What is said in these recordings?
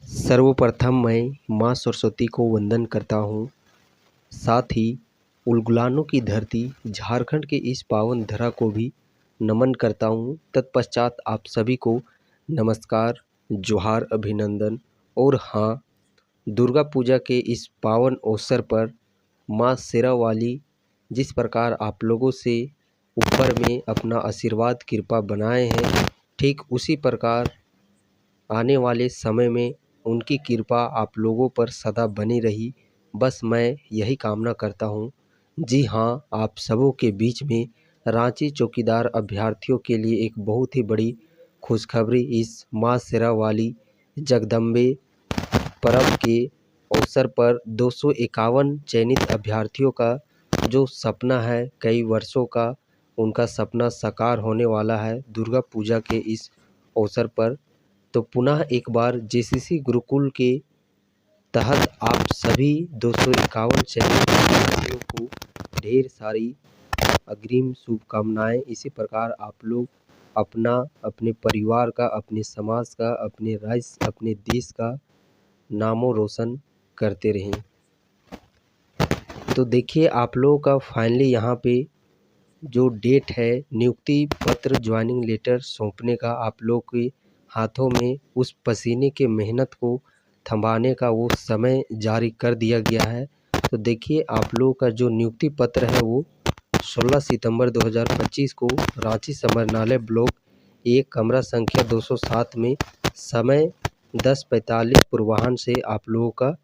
सर्वप्रथम मैं माँ सरस्वती को वंदन करता हूँ। साथ ही उलगुलानों की धरती झारखंड के इस पावन धरा को भी नमन करता हूँ। तत्पश्चात आप सभी को नमस्कार, जोहार, अभिनंदन। और हाँ, दुर्गा पूजा के इस पावन अवसर पर माँ शेरावाली जिस प्रकार आप लोगों से ऊपर में अपना आशीर्वाद कृपा बनाए हैं, ठीक उसी प्रकार आने वाले समय में उनकी कृपा आप लोगों पर सदा बनी रही, बस मैं यही कामना करता हूँ। जी हाँ, आप सबों के बीच में रांची चौकीदार अभ्यर्थियों के लिए एक बहुत ही बड़ी खुशखबरी इस माँ शेरावाली जगदम्बे पर्व के अवसर पर 251 चयनित अभ्यर्थियों का जो सपना है कई वर्षों का, उनका सपना साकार होने वाला है दुर्गा पूजा के इस अवसर पर। तो पुनः एक बार जेसीसी गुरुकुल के तहत आप सभी 251 चयनित विद्यार्थियों को ढेर सारी अग्रिम शुभकामनाएं। इसी प्रकार आप लोग अपना, अपने परिवार का, अपने समाज का, अपने राज्य, अपने देश का नामो रोशन करते रहें। तो देखिए, आप लोगों का फाइनली यहाँ पे जो डेट है नियुक्ति पत्र ज्वाइनिंग लेटर सौंपने का, आप लोग के हाथों में उस पसीने के मेहनत को थमाने का वो समय जारी कर दिया गया है। तो देखिए, आप लोगों का जो नियुक्ति पत्र है वो 16 सितंबर 2025 को रांची समरनालय ब्लॉक 1 कमरा संख्या 207 में समय 10:45 पूर्वाह्न से आप लोगों का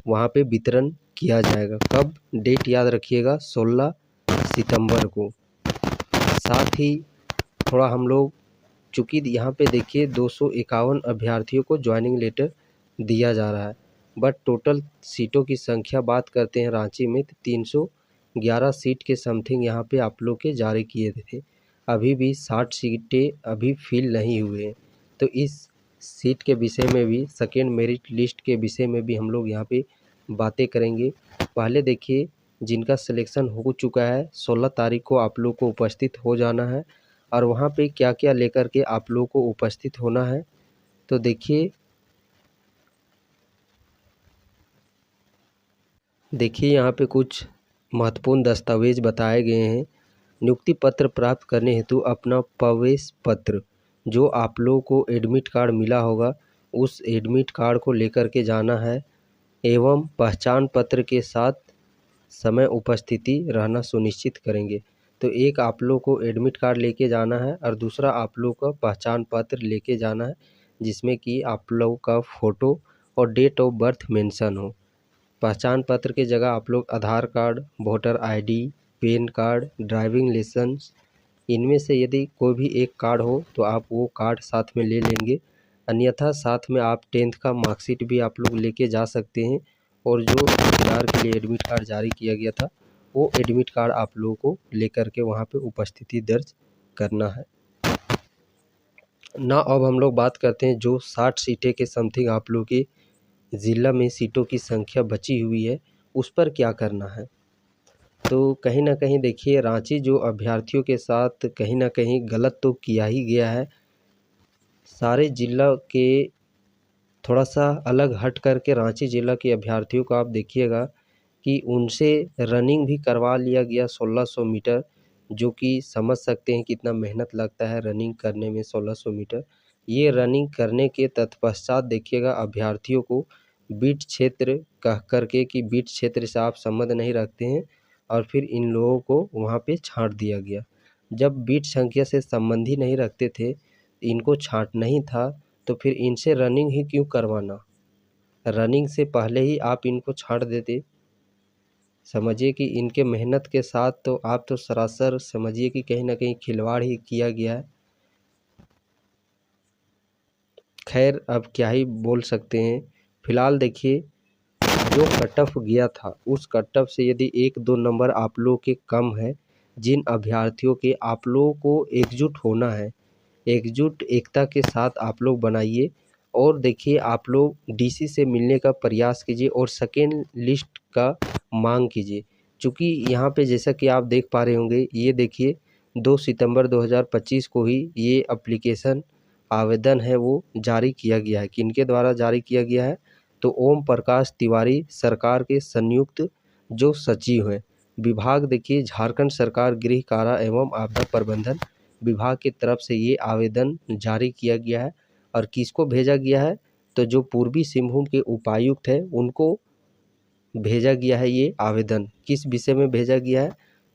वहाँ पे वितरण किया जाएगा। कब? डेट याद रखिएगा, 16 सितंबर को। साथ ही थोड़ा हम लोग, चूँकि यहाँ पे देखिए 251 अभ्यर्थियों को ज्वाइनिंग लेटर दिया जा रहा है, बट टोटल सीटों की संख्या बात करते हैं रांची में तो 311 सीट के समथिंग यहाँ पे आप लोग के जारी किए थे। अभी भी 60 सीटें अभी फिल नहीं हुए हैं। तो इस सीट के विषय में भी, सेकेंड मेरिट लिस्ट के विषय में भी हम लोग यहाँ पे बातें करेंगे। पहले देखिए, जिनका सिलेक्शन हो चुका है 16 तारीख को आप लोग को उपस्थित हो जाना है और वहाँ पे क्या क्या लेकर के आप लोगों को उपस्थित होना है। तो देखिए यहाँ पे कुछ महत्वपूर्ण दस्तावेज बताए गए हैं। नियुक्ति पत्र प्राप्त करने हेतु अपना प्रवेश पत्र, जो आप लोगों को एडमिट कार्ड मिला होगा, उस एडमिट कार्ड को लेकर के जाना है एवं पहचान पत्र के साथ समय उपस्थिति रहना सुनिश्चित करेंगे। तो एक आप लोग को एडमिट कार्ड लेके जाना है और दूसरा आप लोग का पहचान पत्र लेके जाना है, जिसमें कि आप लोग का फ़ोटो और डेट ऑफ बर्थ मेंशन हो। पहचान पत्र की जगह आप लोग Aadhaar card, voter ID, PAN card, driving licence, इनमें से यदि कोई भी एक कार्ड हो तो आप वो कार्ड साथ में ले लेंगे। अन्यथा साथ में आप 10th का मार्कशीट भी आप लोग लेके जा सकते हैं। और जो चौकीदार के लिए एडमिट कार्ड जारी किया गया था, वो एडमिट कार्ड आप लोगों को लेकर के वहाँ पे उपस्थिति दर्ज करना है ना। अब हम लोग बात करते हैं जो 60 सीटें के समथिंग आप लोग के ज़िला में सीटों की संख्या बची हुई है, उस पर क्या करना है। तो कहीं ना कहीं देखिए, रांची जो अभ्यर्थियों के साथ कहीं ना कहीं गलत तो किया ही गया है। सारे जिला के थोड़ा सा अलग हट करके रांची जिला के अभ्यर्थियों को आप देखिएगा कि उनसे रनिंग भी करवा लिया गया 1600 मीटर, जो कि समझ सकते हैं कितना मेहनत लगता है रनिंग करने में 1600 मीटर। ये रनिंग करने के तत्पश्चात देखिएगा अभ्यर्थियों को बीट क्षेत्र कह करके कि बीट क्षेत्र से आप संबंध नहीं रखते हैं, और फिर इन लोगों को वहाँ पे छांट दिया गया। जब बीट संख्या से संबंध ही नहीं रखते थे, इनको छांटना ही था, तो फिर इनसे रनिंग ही क्यों करवाना। रनिंग से पहले ही आप इनको छांट देते। समझिए कि इनके मेहनत के साथ तो आप तो सरासर समझिए कि कहीं ना कहीं खिलवाड़ ही किया गया है। खैर, अब क्या ही बोल सकते हैं। फिलहाल देखिए, जो कट ऑफ गया था उस कट ऑफ से यदि 1-2 नंबर आप लोगों के कम है, जिन अभ्यर्थियों के, आप लोगों को एकजुट होना है। एकजुट एकता के साथ आप लोग बनाइए और देखिए, आप लोग डीसी से मिलने का प्रयास कीजिए और सेकेंड लिस्ट का मांग कीजिए। चूँकि यहाँ पे जैसा कि आप देख पा रहे होंगे, ये देखिए 2 सितंबर 2025 को ही ये एप्लीकेशन आवेदन है वो जारी किया गया है। किनके द्वारा जारी किया गया है? तो ओम प्रकाश तिवारी सरकार के संयुक्त जो सचिव हैं। विभाग देखिए झारखंड सरकार गृह कारा एवं आपदा प्रबंधन विभाग की तरफ से ये आवेदन जारी किया गया है। और किसको भेजा गया है? तो जो पूर्वी सिंहभूम के उपायुक्त है उनको भेजा गया है ये आवेदन। किस विषय में भेजा गया है?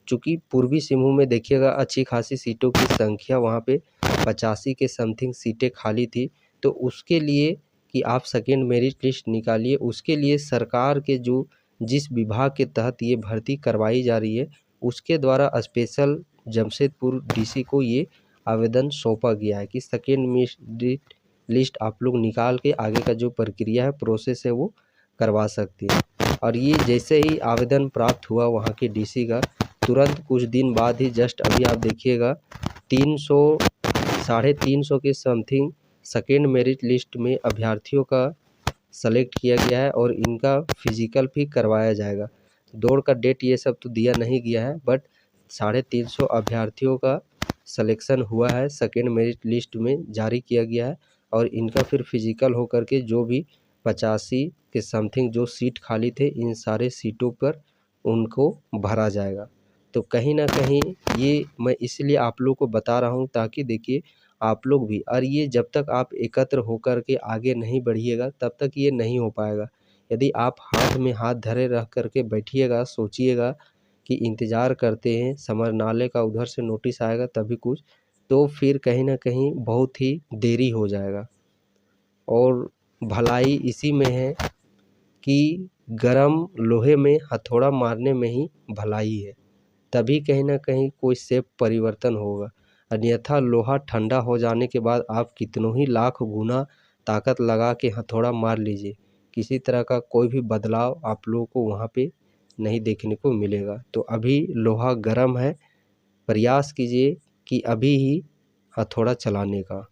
चूँकि पूर्वी सिंहभूम में देखिएगा अच्छी खासी सीटों की संख्या वहाँ पे 85 के समथिंग सीटें खाली थी। तो उसके लिए कि आप सेकेंड मेरिट लिस्ट निकालिए, उसके लिए सरकार के जो जिस विभाग के तहत ये भर्ती करवाई जा रही है उसके द्वारा स्पेशल जमशेदपुर डीसी को ये आवेदन सौंपा गया है कि सेकेंड मेरिट लिस्ट आप लोग निकाल के आगे का जो प्रक्रिया है प्रोसेस है वो करवा सकते हैं। और ये जैसे ही आवेदन प्राप्त हुआ वहाँ के डीसी का, तुरंत कुछ दिन बाद ही जस्ट अभी आप देखिएगा 300 350 के समथिंग सेकेंड मेरिट लिस्ट में अभ्यर्थियों का सेलेक्ट किया गया है और इनका फिजिकल भी करवाया जाएगा। दौड़ का डेट ये सब तो दिया नहीं गया है, बट 350 अभ्यर्थियों का सिलेक्शन हुआ है, सेकेंड मेरिट लिस्ट में जारी किया गया है और इनका फिर फिजिकल होकर के जो भी 85 के समथिंग जो सीट खाली थे इन सारे सीटों पर उनको भरा जाएगा। तो कहीं ना कहीं ये मैं इसलिए आप लोग को बता रहा हूँ ताकि देखिए आप लोग भी, और ये जब तक आप एकत्र होकर के आगे नहीं बढ़िएगा तब तक ये नहीं हो पाएगा। यदि आप हाथ में हाथ धरे रह करके बैठिएगा, सोचिएगा कि इंतज़ार करते हैं समरनाले का उधर से नोटिस आएगा तभी कुछ, तो फिर कहीं ना कहीं बहुत ही देरी हो जाएगा। और भलाई इसी में है कि गरम लोहे में हथौड़ा मारने में ही भलाई है, तभी कहीं ना कहीं कोई सेफ परिवर्तन होगा। अन्यथा लोहा ठंडा हो जाने के बाद आप कितनों ही लाख गुना ताकत लगा के हथौड़ा मार लीजिए, किसी तरह का कोई भी बदलाव आप लोगों को वहाँ पे नहीं देखने को मिलेगा। तो अभी लोहा गर्म है, प्रयास कीजिए कि अभी ही हथौड़ा चलाने का।